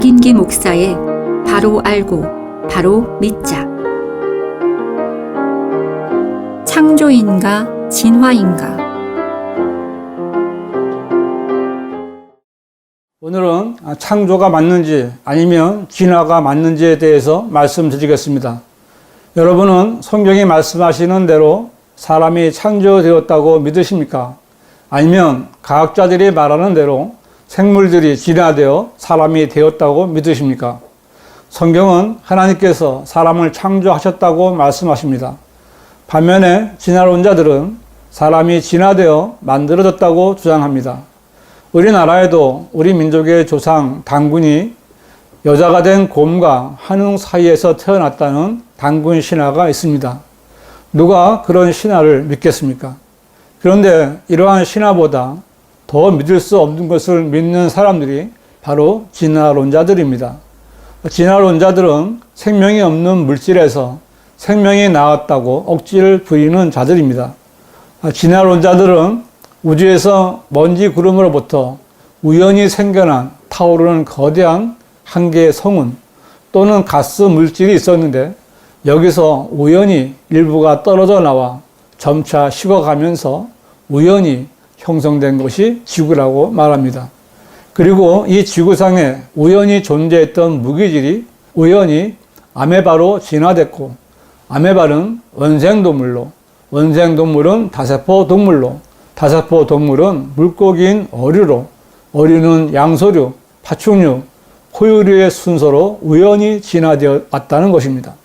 박인기 목사의 바로 알고 바로 믿자. 창조인가 진화인가. 오늘은 창조가 맞는지 아니면 진화가 맞는지에 대해서 말씀드리겠습니다. 여러분은 성경이 말씀하시는 대로 사람이 창조되었다고 믿으십니까? 아니면 과학자들이 말하는 대로 생물들이 진화되어 사람이 되었다고 믿으십니까? 성경은 하나님께서 사람을 창조하셨다고 말씀하십니다. 반면에 진화론자들은 사람이 진화되어 만들어졌다고 주장합니다. 우리나라에도 우리 민족의 조상 단군이 여자가 된 곰과 한웅 사이에서 태어났다는 단군 신화가 있습니다. 누가 그런 신화를 믿겠습니까? 그런데 이러한 신화보다 더 믿을 수 없는 것을 믿는 사람들이 바로 진화론자들입니다. 진화론자들은 생명이 없는 물질에서 생명이 나왔다고 억지를 부리는 자들입니다. 진화론자들은 우주에서 먼지 구름으로부터 우연히 생겨난 타오르는 거대한 한 개의 성운 또는 가스 물질이 있었는데 여기서 우연히 일부가 떨어져 나와 점차 식어가면서 우연히 형성된 것이 지구라고 말합니다. 그리고 이 지구상에 우연히 존재했던 무기질이 우연히 아메바로 진화됐고, 아메바는 원생동물로, 원생동물은 다세포 동물로, 다세포 동물은 물고기인 어류로, 어류는 양서류, 파충류, 포유류의 순서로 우연히 진화되어 왔다는 것입니다.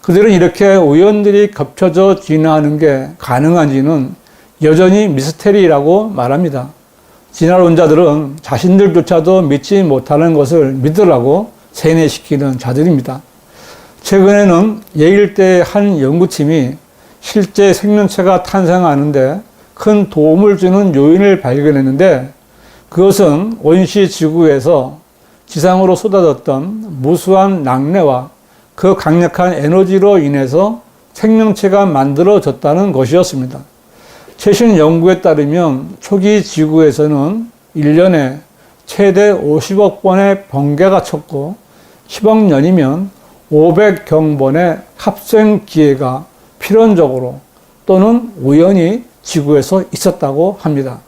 그들은 이렇게 우연들이 겹쳐져 진화하는 게 가능한지는 여전히 미스테리라고 말합니다. 진화론자들은 자신들조차도 믿지 못하는 것을 믿으라고 세뇌시키는 자들입니다. 최근에는 예일대의 한 연구팀이 실제 생명체가 탄생하는데 큰 도움을 주는 요인을 발견했는데 그것은 원시 지구에서 지상으로 쏟아졌던 무수한 낙뢰와 그 강력한 에너지로 인해서 생명체가 만들어졌다는 것이었습니다. 최신 연구에 따르면 초기 지구에서는 1년에 최대 50억 번의 번개가 쳤고 10억 년이면 500경번의 합생 기회가 필연적으로 또는 우연히 지구에서 있었다고 합니다.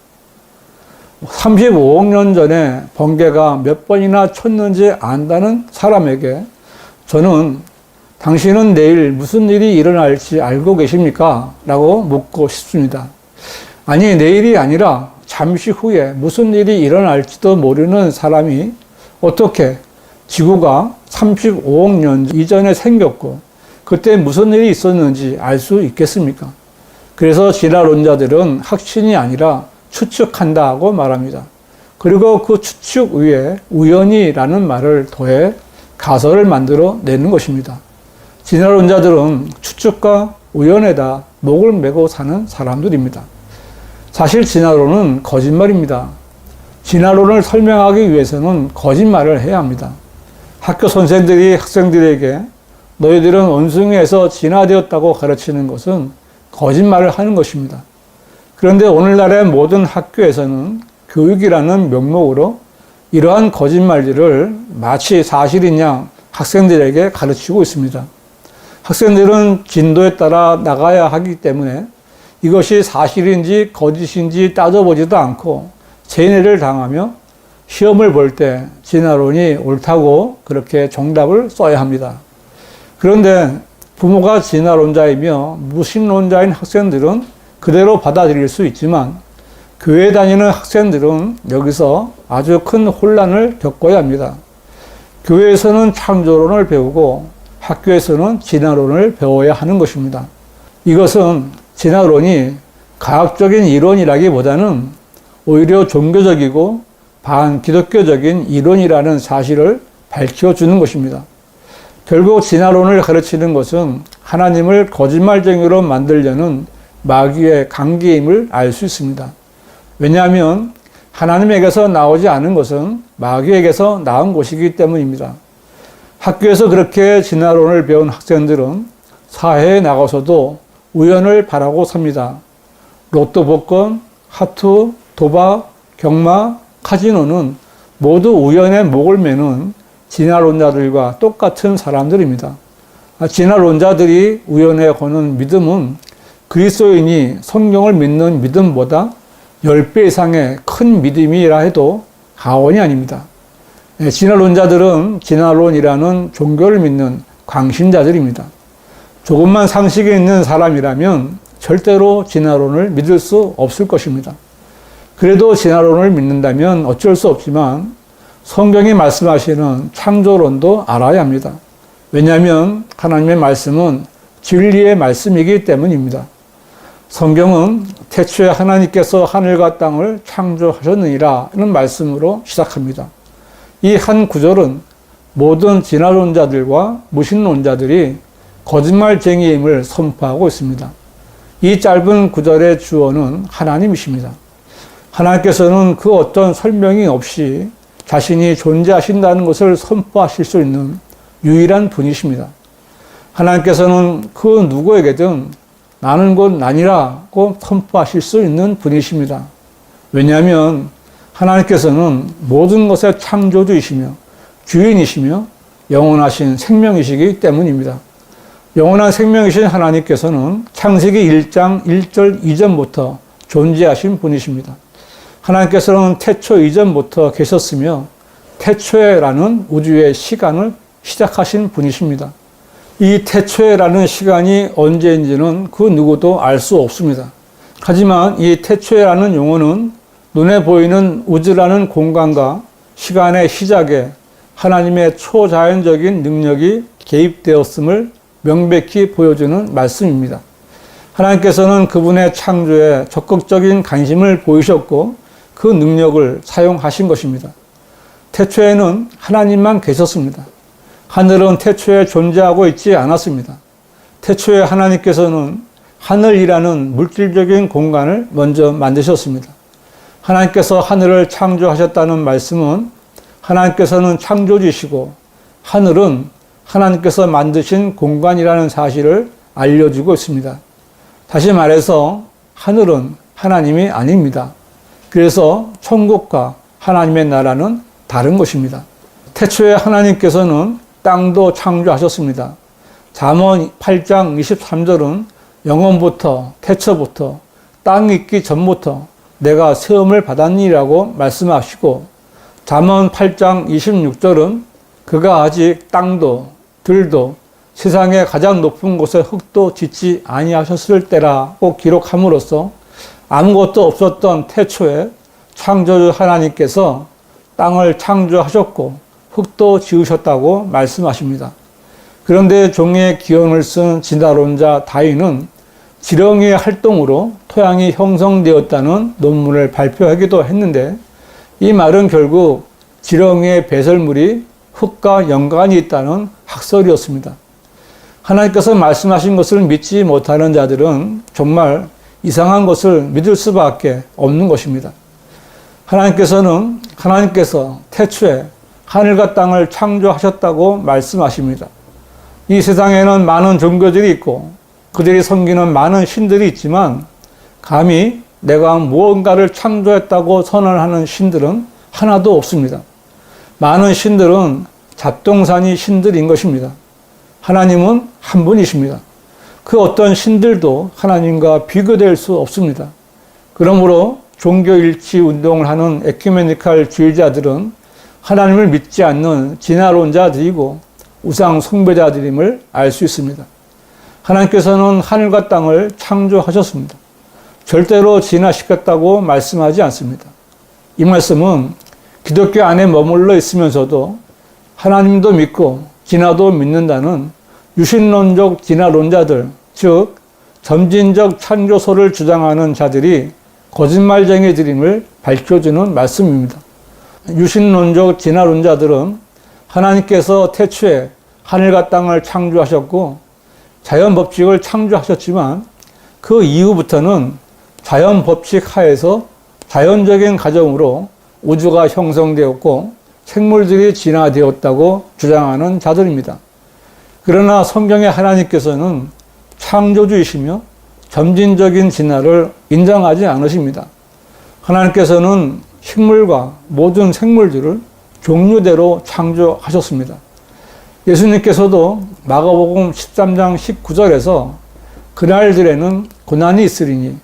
35억 년 전에 번개가 몇 번이나 쳤는지 안다는 사람에게 저는 당신은 내일 무슨 일이 일어날지 알고 계십니까? 라고 묻고 싶습니다. 아니, 내일이 아니라 잠시 후에 무슨 일이 일어날지도 모르는 사람이 어떻게 지구가 35억 년 이전에 생겼고 그때 무슨 일이 있었는지 알 수 있겠습니까? 그래서 진화론자들은 확신이 아니라 추측한다고 말합니다. 그리고 그 추측 위에 우연이라는 말을 더해 가설을 만들어 내는 것입니다. 진화론자들은 추측과 우연에다 목을 메고 사는 사람들입니다. 사실 진화론은 거짓말입니다. 진화론을 설명하기 위해서는 거짓말을 해야 합니다. 학교 선생들이 학생들에게 너희들은 원숭이에서 진화되었다고 가르치는 것은 거짓말을 하는 것입니다. 그런데 오늘날의 모든 학교에서는 교육이라는 명목으로 이러한 거짓말들을 마치 사실인 양 학생들에게 가르치고 있습니다. 학생들은 진도에 따라 나가야 하기 때문에 이것이 사실인지 거짓인지 따져보지도 않고 세뇌를 당하며 시험을 볼 때 진화론이 옳다고 그렇게 정답을 써야 합니다. 그런데 부모가 진화론자이며 무신론자인 학생들은 그대로 받아들일 수 있지만 교회 다니는 학생들은 여기서 아주 큰 혼란을 겪어야 합니다. 교회에서는 창조론을 배우고 학교에서는 진화론을 배워야 하는 것입니다. 이것은 진화론이 과학적인 이론이라기보다는 오히려 종교적이고 반기독교적인 이론이라는 사실을 밝혀주는 것입니다. 결국 진화론을 가르치는 것은 하나님을 거짓말쟁이로 만들려는 마귀의 강기임을 알 수 있습니다. 왜냐하면 하나님에게서 나오지 않은 것은 마귀에게서 나온 것이기 때문입니다. 학교에서 그렇게 진화론을 배운 학생들은 사회에 나가서도 우연을 바라고 삽니다. 로또 복권, 하투, 도박, 경마, 카지노는 모두 우연의 목을 매는 진화론자들과 똑같은 사람들입니다. 진화론자들이 우연에 거는 믿음은 그리스도인이 성경을 믿는 믿음보다 10배 이상의 큰 믿음이라 해도 과언이 아닙니다. 진화론자들은 진화론이라는 종교를 믿는 광신자들입니다. 조금만 상식이 있는 사람이라면 절대로 진화론을 믿을 수 없을 것입니다. 그래도 진화론을 믿는다면 어쩔 수 없지만 성경이 말씀하시는 창조론도 알아야 합니다. 왜냐하면 하나님의 말씀은 진리의 말씀이기 때문입니다. 성경은 태초에 하나님께서 하늘과 땅을 창조하셨느니라는 말씀으로 시작합니다. 이 한 구절은 모든 진화론자들과 무신론자들이 거짓말쟁이임을 선포하고 있습니다. 이 짧은 구절의 주어는 하나님이십니다. 하나님께서는 그 어떤 설명이 없이 자신이 존재하신다는 것을 선포하실 수 있는 유일한 분이십니다. 하나님께서는 그 누구에게든 나는 곧 나니라고 선포하실 수 있는 분이십니다. 왜냐하면 하나님께서는 모든 것의 창조주이시며 주인이시며 영원하신 생명이시기 때문입니다. 영원한 생명이신 하나님께서는 창세기 1장 1절 이전부터 존재하신 분이십니다. 하나님께서는 태초 이전부터 계셨으며 태초에라는 우주의 시간을 시작하신 분이십니다. 이 태초에라는 시간이 언제인지는 그 누구도 알 수 없습니다. 하지만 이 태초에라는 용어는 눈에 보이는 우주라는 공간과 시간의 시작에 하나님의 초자연적인 능력이 개입되었음을 명백히 보여주는 말씀입니다. 하나님께서는 그분의 창조에 적극적인 관심을 보이셨고 그 능력을 사용하신 것입니다. 태초에는 하나님만 계셨습니다. 하늘은 태초에 존재하고 있지 않았습니다. 태초에 하나님께서는 하늘이라는 물질적인 공간을 먼저 만드셨습니다. 하나님께서 하늘을 창조하셨다는 말씀은 하나님께서는 창조주시고 하늘은 하나님께서 만드신 공간이라는 사실을 알려주고 있습니다. 다시 말해서 하늘은 하나님이 아닙니다. 그래서 천국과 하나님의 나라는 다른 것입니다. 태초에 하나님께서는 땅도 창조하셨습니다. 잠언 8장 23절은 영원부터 태초부터 땅 있기 전부터 내가 세움을 받았니라고 말씀하시고 잠언 8장 26절은 그가 아직 땅도 들도 세상의 가장 높은 곳에 흙도 짓지 아니하셨을 때라고 기록함으로써 아무것도 없었던 태초에 창조주 하나님께서 땅을 창조하셨고 흙도 지으셨다고 말씀하십니다. 그런데 종의 기원을 쓴 진화론자 다윈은 지렁이의 활동으로 토양이 형성되었다는 논문을 발표하기도 했는데 이 말은 결국 지렁이의 배설물이 흙과 연관이 있다는 학설이었습니다. 하나님께서 말씀하신 것을 믿지 못하는 자들은 정말 이상한 것을 믿을 수밖에 없는 것입니다. 하나님께서 태초에 하늘과 땅을 창조하셨다고 말씀하십니다. 이 세상에는 많은 종교들이 있고 그들이 섬기는 많은 신들이 있지만 감히 내가 무언가를 창조했다고 선언하는 신들은 하나도 없습니다. 많은 신들은 잡동사니 신들인 것입니다. 하나님은 한 분이십니다. 그 어떤 신들도 하나님과 비교될 수 없습니다. 그러므로 종교일치 운동을 하는 에큐메니칼 주의자들은 하나님을 믿지 않는 진화론자들이고 우상 숭배자들임을 알 수 있습니다. 하나님께서는 하늘과 땅을 창조하셨습니다. 절대로 진화시켰다고 말씀하지 않습니다. 이 말씀은 기독교 안에 머물러 있으면서도 하나님도 믿고 진화도 믿는다는 유신론적 진화론자들, 즉 점진적 창조소를 주장하는 자들이 거짓말쟁이들임을 밝혀주는 말씀입니다. 유신론적 진화론자들은 하나님께서 태초에 하늘과 땅을 창조하셨고 자연 법칙을 창조하셨지만 그 이후부터는 자연 법칙 하에서 자연적인 과정으로 우주가 형성되었고 생물들이 진화되었다고 주장하는 자들입니다. 그러나 성경의 하나님께서는 창조주이시며 점진적인 진화를 인정하지 않으십니다. 하나님께서는 식물과 모든 생물들을 종류대로 창조하셨습니다. 예수님께서도 마가복음 13장 19절에서 그날들에는 고난이 있으리니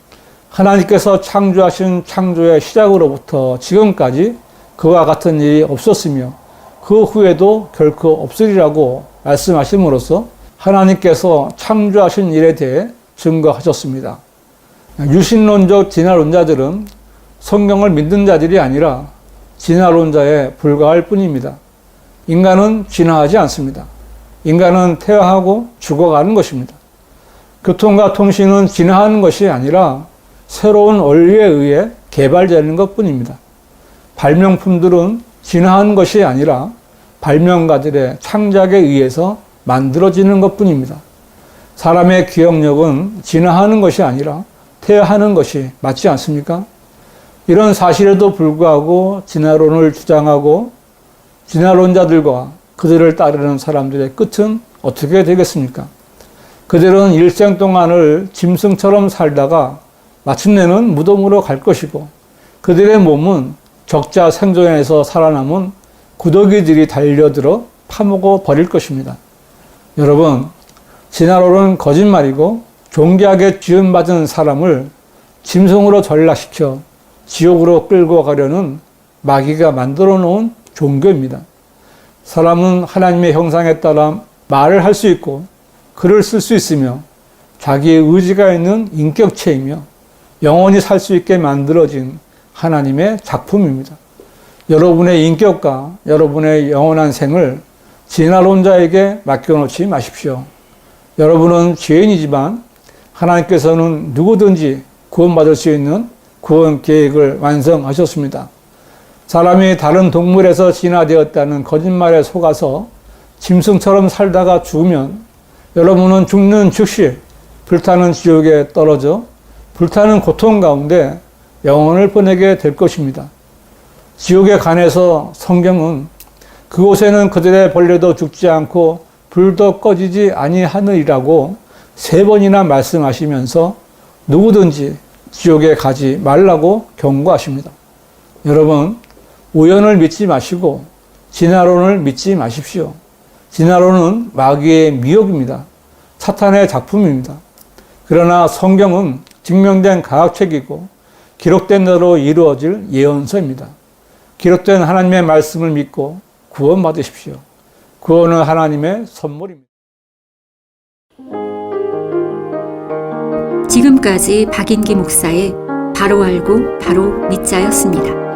하나님께서 창조하신 창조의 시작으로부터 지금까지 그와 같은 일이 없었으며 그 후에도 결코 없으리라고 말씀하심으로써 하나님께서 창조하신 일에 대해 증거하셨습니다. 유신론적 진화론자들은 성경을 믿는 자들이 아니라 진화론자에 불과할 뿐입니다. 인간은 진화하지 않습니다. 인간은 태어나고 죽어가는 것입니다. 교통과 통신은 진화하는 것이 아니라 새로운 원리에 의해 개발되는 것뿐입니다. 발명품들은 진화하는 것이 아니라 발명가들의 창작에 의해서 만들어지는 것뿐입니다. 사람의 기억력은 진화하는 것이 아니라 퇴화하는 것이 맞지 않습니까? 이런 사실에도 불구하고 진화론을 주장하고 진화론자들과 그들을 따르는 사람들의 끝은 어떻게 되겠습니까? 그들은 일생 동안을 짐승처럼 살다가 마침내는 무덤으로 갈 것이고 그들의 몸은 적자 생존에서 살아남은 구더기들이 달려들어 파먹어 버릴 것입니다. 여러분, 진화론은 거짓말이고 존귀하게 지음받은 사람을 짐승으로 전락시켜 지옥으로 끌고 가려는 마귀가 만들어 놓은 종교입니다. 사람은 하나님의 형상에 따라 말을 할 수 있고 글을 쓸 수 있으며 자기의 의지가 있는 인격체이며 영원히 살 수 있게 만들어진 하나님의 작품입니다. 여러분의 인격과 여러분의 영원한 생을 진화론자에게 맡겨놓지 마십시오. 여러분은 죄인이지만 하나님께서는 누구든지 구원받을 수 있는 구원 계획을 완성하셨습니다. 사람이 다른 동물에서 진화되었다는 거짓말에 속아서 짐승처럼 살다가 죽으면 여러분은 죽는 즉시 불타는 지옥에 떨어져 불타는 고통 가운데 영혼을 보내게 될 것입니다. 지옥에 관해서 성경은 그곳에는 그들의 벌레도 죽지 않고 불도 꺼지지 아니하느니라고 3번이나 말씀하시면서 누구든지 지옥에 가지 말라고 경고하십니다. 여러분, 우연을 믿지 마시고 진화론을 믿지 마십시오. 진화론은 마귀의 미혹입니다. 사탄의 작품입니다. 그러나 성경은 증명된 과학책이고 기록된 대로 이루어질 예언서입니다. 기록된 하나님의 말씀을 믿고 구원받으십시오. 구원은 하나님의 선물입니다. 지금까지 박인기 목사의 바로 알고 바로 믿자였습니다.